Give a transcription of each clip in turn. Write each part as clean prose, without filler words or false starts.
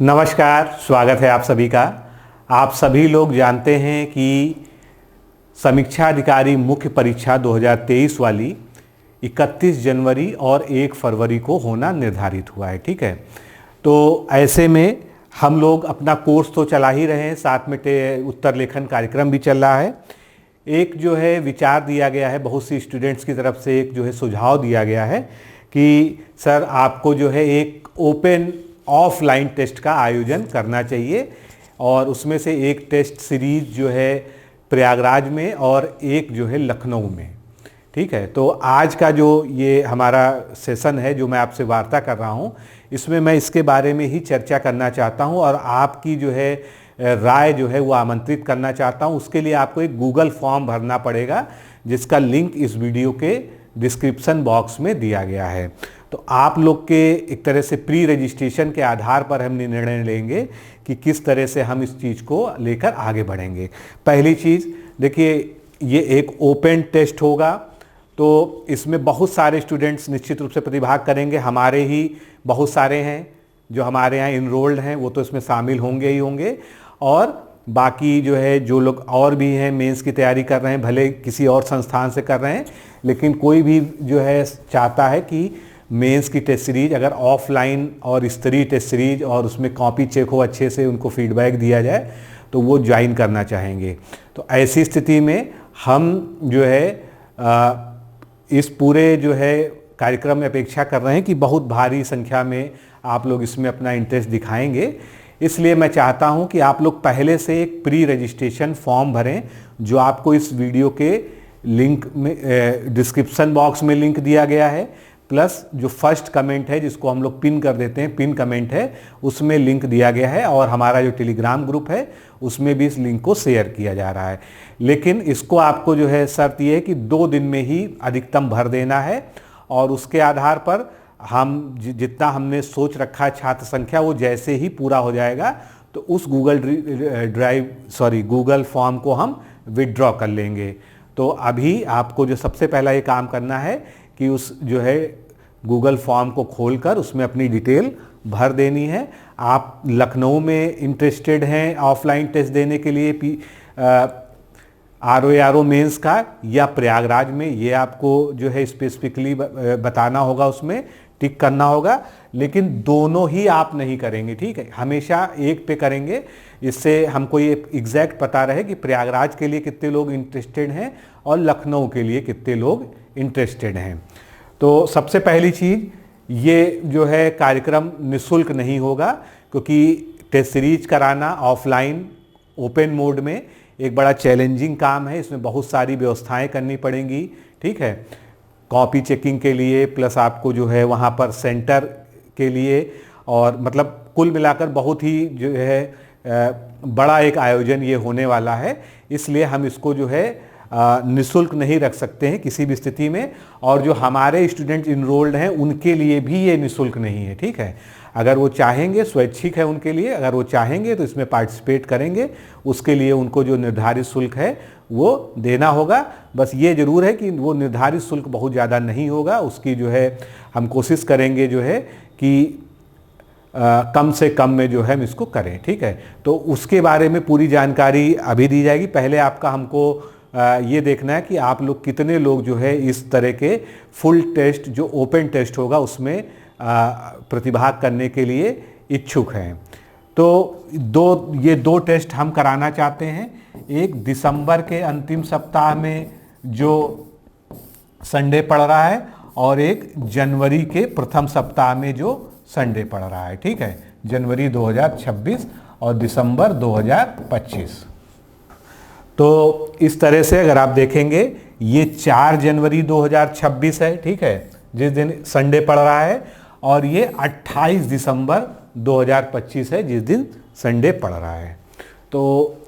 नमस्कार, स्वागत है आप सभी का। आप सभी लोग जानते हैं कि समीक्षा अधिकारी मुख्य परीक्षा 2023 वाली 31 जनवरी और 1 फरवरी को होना निर्धारित हुआ है। ठीक है, तो ऐसे में हम लोग अपना कोर्स तो चला ही रहे हैं, साथ में उत्तर लेखन कार्यक्रम भी चल रहा है। एक जो है विचार दिया गया है, बहुत सी स्टूडेंट्स की तरफ से एक जो है सुझाव दिया गया है कि सर आपको जो है एक ओपन ऑफलाइन टेस्ट का आयोजन करना चाहिए और उसमें से एक टेस्ट सीरीज जो है प्रयागराज में और एक जो है लखनऊ में। ठीक है, तो आज का जो ये हमारा सेशन है जो मैं आपसे वार्ता कर रहा हूँ, इसमें मैं इसके बारे में ही चर्चा करना चाहता हूँ और आपकी जो है राय जो है वो आमंत्रित करना चाहता हूँ। उसके लिए आपको एक गूगल फॉर्म भरना पड़ेगा जिसका लिंक इस वीडियो के डिस्क्रिप्शन बॉक्स में दिया गया है। तो आप लोग के एक तरह से प्री रजिस्ट्रेशन के आधार पर हम निर्णय लेंगे कि किस तरह से हम इस चीज़ को लेकर आगे बढ़ेंगे। पहली चीज़ देखिए, ये एक ओपन टेस्ट होगा, तो इसमें बहुत सारे स्टूडेंट्स निश्चित रूप से प्रतिभाग करेंगे। हमारे ही बहुत सारे हैं जो हमारे यहाँ इनरोल्ड हैं, वो तो इसमें शामिल होंगे ही होंगे, और बाकी जो है जो लोग और भी हैं मेंस की तैयारी कर रहे हैं, भले किसी और संस्थान से कर रहे हैं, लेकिन कोई भी जो है चाहता है कि मेंस की टेस्ट सीरीज अगर ऑफलाइन और स्तरीय टेस्ट सीरीज और उसमें कॉपी चेक हो, अच्छे से उनको फीडबैक दिया जाए, तो वो ज्वाइन करना चाहेंगे। तो ऐसी स्थिति में हम जो है इस पूरे जो है कार्यक्रम में अपेक्षा कर रहे हैं कि बहुत भारी संख्या में आप लोग इसमें अपना इंटरेस्ट दिखाएंगे। इसलिए मैं चाहता हूं कि आप लोग पहले से एक प्री रजिस्ट्रेशन फॉर्म भरें, जो आपको इस वीडियो के लिंक में डिस्क्रिप्शन बॉक्स में लिंक दिया गया है, प्लस जो फर्स्ट कमेंट है जिसको हम लोग पिन कर देते हैं, पिन कमेंट है, उसमें लिंक दिया गया है, और हमारा जो टेलीग्राम ग्रुप है उसमें भी इस लिंक को शेयर किया जा रहा है। लेकिन इसको आपको जो है शर्त ये है कि 2 दिन में ही अधिकतम भर देना है, और उसके आधार पर हम जितना हमने सोच रखा है छात्र संख्या, वो जैसे ही पूरा हो जाएगा तो उस गूगल फॉर्म को हम विड्रॉ कर लेंगे। तो अभी आपको जो सबसे पहला ये काम करना है कि उस जो है गूगल फॉर्म को खोलकर उसमें अपनी डिटेल भर देनी है। आप लखनऊ में इंटरेस्टेड हैं ऑफलाइन टेस्ट देने के लिए RO मेंस का, या प्रयागराज में, ये आपको जो है स्पेसिफिकली बताना होगा, उसमें टिक करना होगा। लेकिन दोनों ही आप नहीं करेंगे, ठीक है, हमेशा एक पे करेंगे, इससे हमको ये एग्जैक्ट पता रहे कि प्रयागराज के लिए कितने लोग इंटरेस्टेड हैं और लखनऊ के लिए कितने लोग इंटरेस्टेड हैं। तो सबसे पहली चीज़, ये जो है कार्यक्रम निःशुल्क नहीं होगा, क्योंकि टेस्ट सीरीज कराना ऑफलाइन ओपन मोड में एक बड़ा चैलेंजिंग काम है। इसमें बहुत सारी व्यवस्थाएं करनी पड़ेंगी, ठीक है, कॉपी चेकिंग के लिए, प्लस आपको जो है वहाँ पर सेंटर के लिए, और मतलब कुल मिलाकर बहुत ही जो है बड़ा एक आयोजन ये होने वाला है। इसलिए हम इसको जो है निःशुल्क नहीं रख सकते हैं किसी भी स्थिति में, और जो हमारे स्टूडेंट इनरोल्ड हैं उनके लिए भी ये निःशुल्क नहीं है, ठीक है। अगर वो चाहेंगे, स्वैच्छिक है उनके लिए, अगर वो चाहेंगे तो इसमें पार्टिसिपेट करेंगे, उसके लिए उनको जो निर्धारित शुल्क है वो देना होगा। बस ये ज़रूर है कि वो निर्धारित शुल्क बहुत ज़्यादा नहीं होगा, उसकी जो है हम कोशिश करेंगे जो है कि कम से कम में जो है हम इसको करें, ठीक है। तो उसके बारे में पूरी जानकारी अभी दी जाएगी। पहले आपका हमको ये देखना है कि आप लोग कितने लोग जो है इस तरह के फुल टेस्ट जो ओपन टेस्ट होगा उसमें प्रतिभाग करने के लिए इच्छुक हैं। तो ये दो टेस्ट हम कराना चाहते हैं, एक दिसंबर के अंतिम सप्ताह में जो संडे पड़ रहा है, और एक जनवरी के प्रथम सप्ताह में जो संडे पड़ रहा है, ठीक है, जनवरी 2026 और दिसंबर 2025। तो इस तरह से अगर आप देखेंगे, ये 4 जनवरी 2026 है, ठीक है, जिस दिन संडे पड़ रहा है, और ये 28 दिसंबर 2025 है जिस दिन संडे पड़ रहा है। तो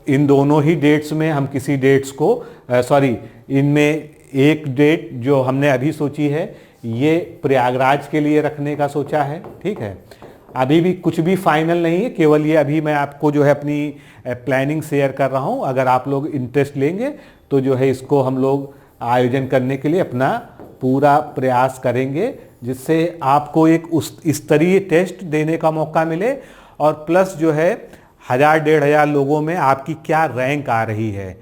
इन दोनों ही डेट्स में हम किसी डेट्स को इनमें एक डेट जो हमने अभी सोची है ये प्रयागराज के लिए रखने का सोचा है, ठीक है। अभी भी कुछ भी फाइनल नहीं है, केवल ये अभी मैं आपको जो है अपनी प्लानिंग शेयर कर रहा हूँ। अगर आप लोग इंटरेस्ट लेंगे तो जो है इसको हम लोग आयोजन करने के लिए अपना पूरा प्रयास करेंगे, जिससे आपको एक उस स्तरीय टेस्ट देने का मौका मिले और प्लस जो है 1000-1500 लोगों में आपकी क्या रैंक आ रही है,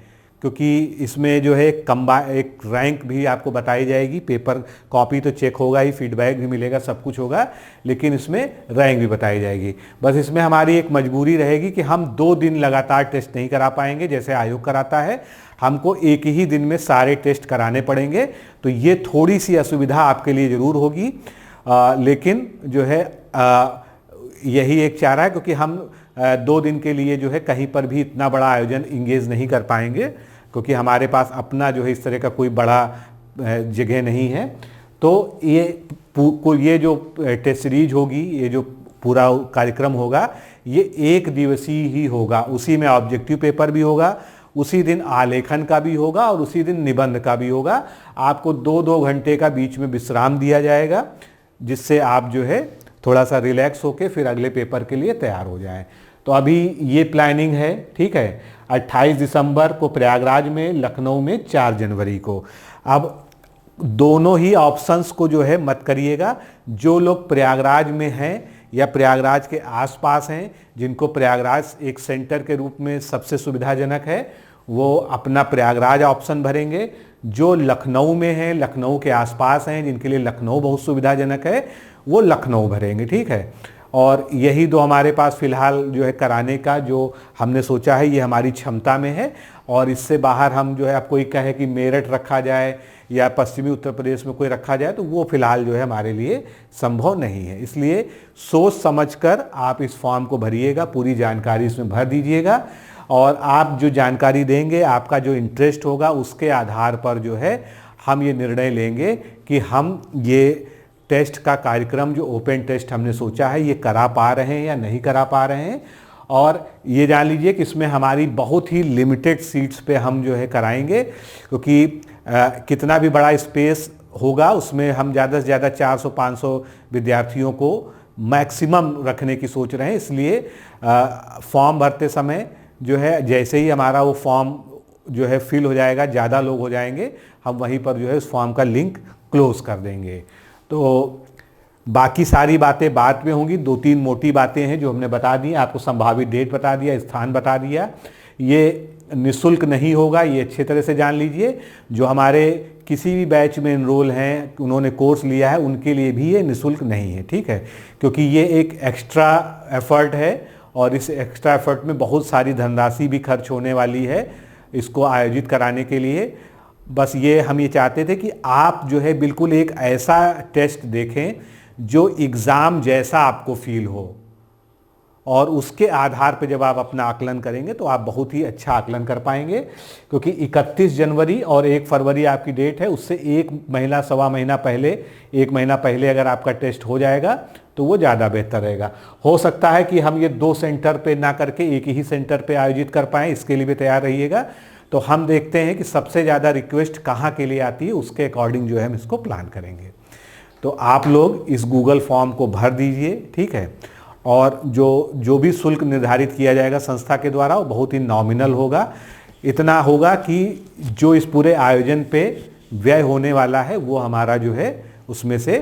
क्योंकि इसमें जो है एक रैंक भी आपको बताई जाएगी। पेपर कॉपी तो चेक होगा ही, फीडबैक भी मिलेगा, सब कुछ होगा, लेकिन इसमें रैंक भी बताई जाएगी। बस इसमें हमारी एक मजबूरी रहेगी कि हम 2 दिन लगातार टेस्ट नहीं करा पाएंगे जैसे आयोग कराता है, हमको एक ही दिन में सारे टेस्ट कराने पड़ेंगे। तो ये थोड़ी सी असुविधा आपके लिए ज़रूर होगी, लेकिन जो है यही एक चारा है, क्योंकि हम 2 दिन के लिए जो है कहीं पर भी इतना बड़ा आयोजन इंगेज नहीं कर पाएंगे, क्योंकि हमारे पास अपना जो है इस तरह का कोई बड़ा जगह नहीं है। तो ये जो टेस्ट सीरीज होगी, ये जो पूरा कार्यक्रम होगा, ये 1 दिवसीय ही होगा। उसी में ऑब्जेक्टिव पेपर भी होगा, उसी दिन आलेखन का भी होगा और उसी दिन निबंध का भी होगा। आपको 2-2 घंटे का बीच में विश्राम दिया जाएगा, जिससे आप जो है थोड़ा सा रिलैक्स होके फिर अगले पेपर के लिए तैयार हो जाएं। तो अभी ये प्लानिंग है, ठीक है। 28 दिसंबर को प्रयागराज में, लखनऊ में 4 जनवरी को। अब दोनों ही ऑप्शंस को जो है मत करिएगा। जो लोग प्रयागराज में हैं या प्रयागराज के आसपास हैं, जिनको प्रयागराज एक सेंटर के रूप में सबसे सुविधाजनक है, वो अपना प्रयागराज ऑप्शन भरेंगे। जो लखनऊ में हैं, लखनऊ के आसपास हैं, जिनके लिए लखनऊ बहुत सुविधाजनक है, वो लखनऊ भरेंगे, ठीक है। और यही 2 हमारे पास फ़िलहाल जो है कराने का जो हमने सोचा है, ये हमारी क्षमता में है। और इससे बाहर हम जो है, आप कोई कहे कि मेरठ रखा जाए या पश्चिमी उत्तर प्रदेश में कोई रखा जाए, तो वो फ़िलहाल जो है हमारे लिए संभव नहीं है। इसलिए सोच समझकर आप इस फॉर्म को भरिएगा, पूरी जानकारी इसमें भर दीजिएगा, और आप जो जानकारी देंगे, आपका जो इंटरेस्ट होगा, उसके आधार पर जो है हम ये निर्णय लेंगे कि हम ये टेस्ट का कार्यक्रम जो ओपन टेस्ट हमने सोचा है, ये करा पा रहे हैं या नहीं करा पा रहे हैं। और ये जान लीजिए कि इसमें हमारी बहुत ही लिमिटेड सीट्स पे हम जो है कराएंगे, क्योंकि कितना भी बड़ा स्पेस होगा, उसमें हम ज़्यादा से ज़्यादा 400-500 विद्यार्थियों को मैक्सिमम रखने की सोच रहे हैं। इसलिए फॉर्म भरते समय जो है, जैसे ही हमारा वो फॉर्म जो है फिल हो जाएगा, ज़्यादा लोग हो जाएंगे, हम वहीं पर जो है उस फॉर्म का लिंक क्लोज कर देंगे। तो बाकी सारी बातें बाद में होंगी। 2-3 मोटी बातें हैं जो हमने बता दी, आपको संभावित डेट बता दिया, स्थान बता दिया। ये निःशुल्क नहीं होगा, ये अच्छे तरह से जान लीजिए। जो हमारे किसी भी बैच में इनरोल हैं, उन्होंने कोर्स लिया है, उनके लिए भी ये निःशुल्क नहीं है, ठीक है। क्योंकि ये एक एक्स्ट्रा एफर्ट है और इस एक्स्ट्रा एफर्ट में बहुत सारी धनराशि भी खर्च होने वाली है इसको आयोजित कराने के लिए। बस ये हम ये चाहते थे कि आप जो है बिल्कुल एक ऐसा टेस्ट देखें जो एग्ज़ाम जैसा आपको फील हो, और उसके आधार पर जब आप अपना आकलन करेंगे तो आप बहुत ही अच्छा आकलन कर पाएंगे। क्योंकि 31 जनवरी और 1 फरवरी आपकी डेट है, उससे 1 महीना, सवा महीना पहले, 1 महीना पहले अगर आपका टेस्ट हो जाएगा तो वो ज़्यादा बेहतर रहेगा। हो सकता है कि हम ये 2 सेंटर पे ना करके एक ही सेंटर पे आयोजित कर पाएँ, इसके लिए भी तैयार रहिएगा। तो हम देखते हैं कि सबसे ज़्यादा रिक्वेस्ट कहाँ के लिए आती है, उसके अकॉर्डिंग जो है हम इसको प्लान करेंगे। तो आप लोग इस गूगल फॉर्म को भर दीजिए, ठीक है। और जो भी शुल्क निर्धारित किया जाएगा संस्था के द्वारा, वो बहुत ही नॉमिनल होगा। इतना होगा कि जो इस पूरे आयोजन पे व्यय होने वाला है वो हमारा जो है उसमें से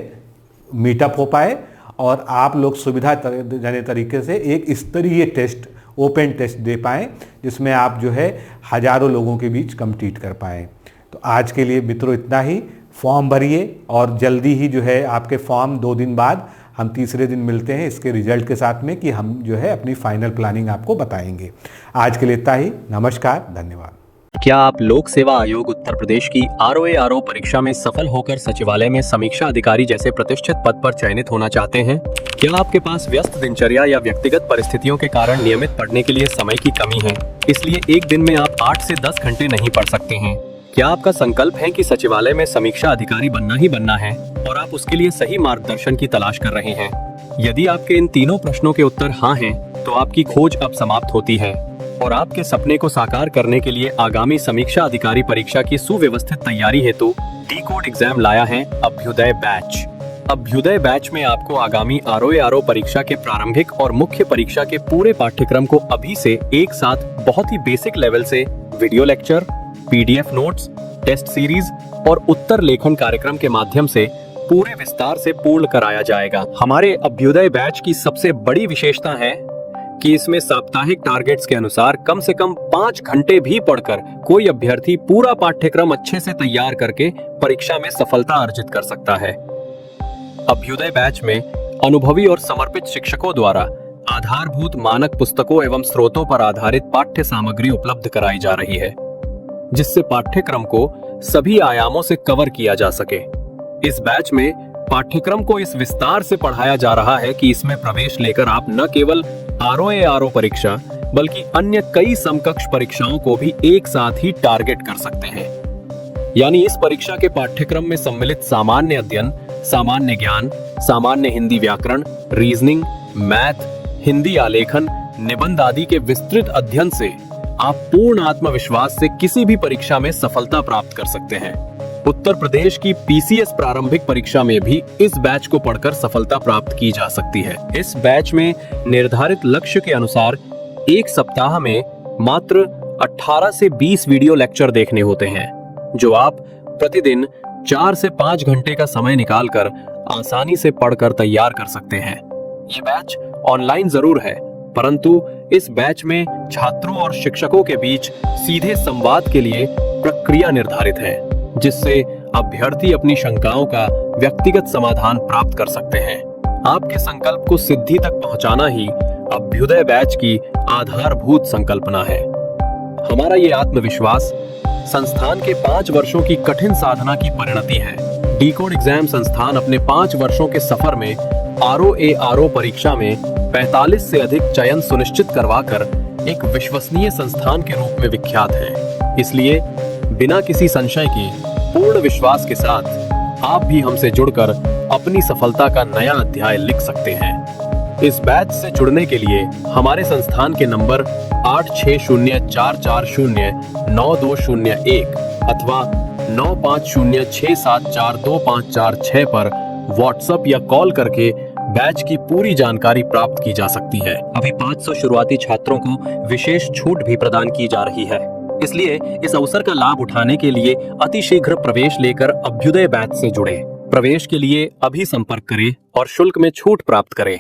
मीटअप हो पाए, और आप लोग सुविधाजनक तरीके से एक स्तरीय टेस्ट, ओपन टेस्ट दे पाएँ, जिसमें आप जो है हज़ारों लोगों के बीच कम्पीट कर पाएँ। तो आज के लिए मित्रों इतना ही। फॉर्म भरिए, और जल्दी ही जो है आपके फॉर्म 2 दिन बाद हम तीसरे दिन मिलते हैं इसके रिजल्ट के साथ में, कि हम जो है अपनी फाइनल प्लानिंग आपको बताएंगे। आज के लिए इतना ही। नमस्कार, धन्यवाद। क्या आप लोक सेवा आयोग उत्तर प्रदेश की ROA-RO परीक्षा में सफल होकर सचिवालय में समीक्षा अधिकारी जैसे प्रतिष्ठित पद पर चयनित होना चाहते हैं? क्या आपके पास व्यस्त दिनचर्या या व्यक्तिगत परिस्थितियों के कारण नियमित पढ़ने के लिए समय की कमी है, इसलिए एक दिन में आप 8 से 10 घंटे नहीं पढ़ सकते हैं? क्या आपका संकल्प है कि सचिवालय में समीक्षा अधिकारी बनना ही बनना है और आप उसके लिए सही मार्गदर्शन की तलाश कर रहे हैं? यदि आपके इन तीनों प्रश्नों के उत्तर हाँ हैं, तो आपकी खोज अब समाप्त होती है और आपके सपने को साकार करने के लिए आगामी समीक्षा अधिकारी परीक्षा की सुव्यवस्थित तैयारी हेतु डी-कोड एग्जाम लाया है अभ्युदय बैच। अभ्युदय बैच में आपको आगामी ROA-RO परीक्षा के प्रारंभिक और मुख्य परीक्षा के पूरे पाठ्यक्रम को अभी से एक साथ बहुत ही बेसिक लेवल से video lecture, PDF notes, test series और उत्तर लेखन कार्यक्रम के माध्यम से पूरे विस्तार से पूर्ण कराया जाएगा। हमारे अभ्युदय बैच की सबसे बड़ी विशेषता है कि इसमें साप्ताहिक टारगेट्स के अनुसार कम से कम 5 घंटे भी पढ़कर कोई अभ्यर्थी पूरा पाठ्यक्रम अच्छे से तैयार करके परीक्षा में सफलता अर्जित कर सकता है। अभ्युदय बैच में अनुभवी और समर्पित शिक्षकों द्वारा आधारभूत मानक पुस्तकों एवं स्रोतों पर आधारित पाठ्य सामग्री उपलब्ध कराई जा रही है, जिससे पाठ्यक्रम को सभी आयामों से कवर किया जा सके। इस बैच में पाठ्यक्रम को इस विस्तार से पढ़ाया जा रहा है कि इसमें प्रवेश लेकर आप न केवल ROA-RO परीक्षा बल्कि अन्य कई समकक्ष परीक्षाओं को भी एक साथ ही टारगेट कर सकते हैं। यानी इस परीक्षा के पाठ्यक्रम में सम्मिलित सामान्य अध्ययन, सामान्य ज्ञान, सामान्य हिंदी व्याकरण, रीजनिंग, मैथ, हिंदी आलेखन, निबंध आदि के विस्तृत अध्ययन से आप पूर्ण आत्मविश्वास से किसी भी परीक्षा में सफलता प्राप्त कर सकते हैं। उत्तर प्रदेश की PCS प्रारंभिक परीक्षा में भी इस बैच को पढ़कर सफलता प्राप्त की जा सकती है। इस बैच में निर्धारित लक्ष्य के अनुसार एक सप्ताह में मात्र 18 से 20 वीडियो लेक्चर देखने होते हैं, जो आप प्रतिदिन 4 से 5 घंटे का समय निकालकर आसानी से पढ़कर तैयार कर सकते हैं। ये बैच ऑनलाइन जरूर है, परंतु इस बैच में छात्रों और शिक्षकों के बीच सीधे संवाद के लिए प्रक्रिया निर्धारित है, जिससे अभ्यर्थी अपनी शंकाओं का व्यक्तिगत समाधान प्राप्त कर सकते हैं। आपके संकल्प को सिद्धि तक पहुंचाना ही अभ्युदय बैच की आधारभूत संकल्पना है। हमारा ये आत्मविश्वास संस्थान के 5 वर्षों की कठिन साधना की परिणति है। डीकोड एग्जाम संस्थान अपने 5 वर्षों के सफर में ROA-RO परीक्षा में 45 से अधिक चयन सुनिश्चित करवाकर एक विश्वसनीय संस्थान के रूप में विख्यात है। इसलिए बिना किसी संशय के पूर्ण विश्वास के साथ आप भी हमसे जुड़कर अपनी सफलता का नया अध्याय लिख सकते हैं। इस बैच से जुड़ने के लिए हमारे संस्थान के नंबर 8604409201 अथवा 9506742546 पर व्हाट्सएप या कॉल करके बैच की पूरी जानकारी प्राप्त की जा सकती है। अभी 500 शुरुआती छात्रों को विशेष छूट भी प्रदान की जा रही है, इसलिए इस अवसर का लाभ उठाने के लिए अतिशीघ्र प्रवेश लेकर अभ्युदय बैच से जुड़े। प्रवेश के लिए अभी संपर्क करें और शुल्क में छूट प्राप्त करें।